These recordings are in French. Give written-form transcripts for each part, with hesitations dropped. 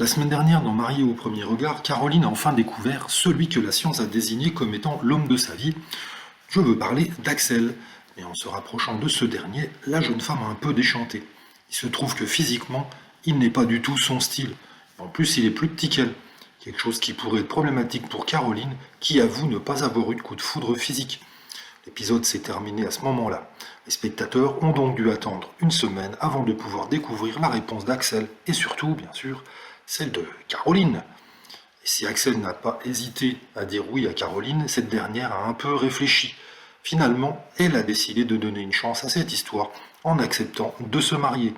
La semaine dernière, dans Mariée au premier regard, Caroline a enfin découvert celui que la science a désigné comme étant l'homme de sa vie. Je veux parler d'Axel. Mais en se rapprochant de ce dernier, la jeune femme a un peu déchanté. Il se trouve que physiquement, il n'est pas du tout son style. En plus, il est plus petit qu'elle. Quelque chose qui pourrait être problématique pour Caroline, qui avoue ne pas avoir eu de coup de foudre physique. L'épisode s'est terminé à ce moment-là. Les spectateurs ont donc dû attendre une semaine avant de pouvoir découvrir la réponse d'Axel et surtout, bien sûr, celle de Caroline. Et si Axel n'a pas hésité à dire oui à Caroline, cette dernière a un peu réfléchi. Finalement, elle a décidé de donner une chance à cette histoire en acceptant de se marier.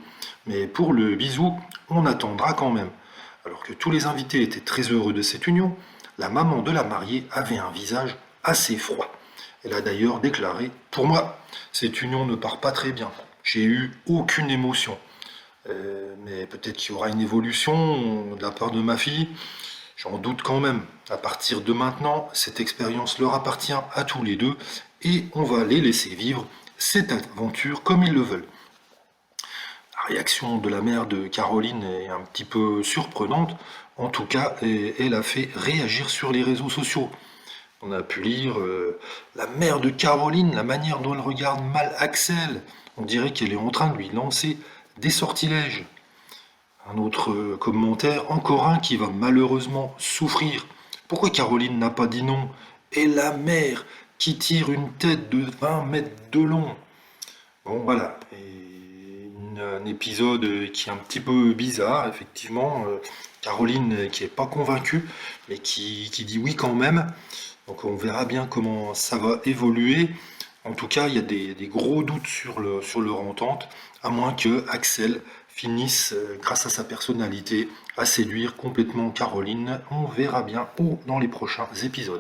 Mais pour le bisou, on attendra quand même. Alors que tous les invités étaient très heureux de cette union, la maman de la mariée avait un visage assez froid. Elle a d'ailleurs déclaré: Pour moi, cette union ne part pas très bien. J'ai eu aucune émotion. Mais peut-être qu'il y aura une évolution de la part de ma fille. J'en doute quand même. À partir de maintenant, cette expérience leur appartient à tous les deux et on va les laisser vivre cette aventure comme ils le veulent. La réaction de la mère de Caroline est un petit peu surprenante. En tout cas, elle a fait réagir sur les réseaux sociaux. On a pu lire la mère de Caroline, la manière dont elle regarde mal Axel. On dirait qu'elle est en train de lui lancer des sortilèges. Un autre commentaire, encore un qui va malheureusement souffrir. Pourquoi Caroline n'a pas dit non? Et la mère qui tire une tête de 20 mètres de long. Bon voilà, un épisode qui est un petit peu bizarre, effectivement. Caroline qui n'est pas convaincue, mais qui dit oui quand même. Donc on verra bien comment ça va évoluer. En tout cas, il y a des gros doutes sur leur entente, à moins que Axel finisse, grâce à sa personnalité, à séduire complètement Caroline. On verra bien où dans les prochains épisodes.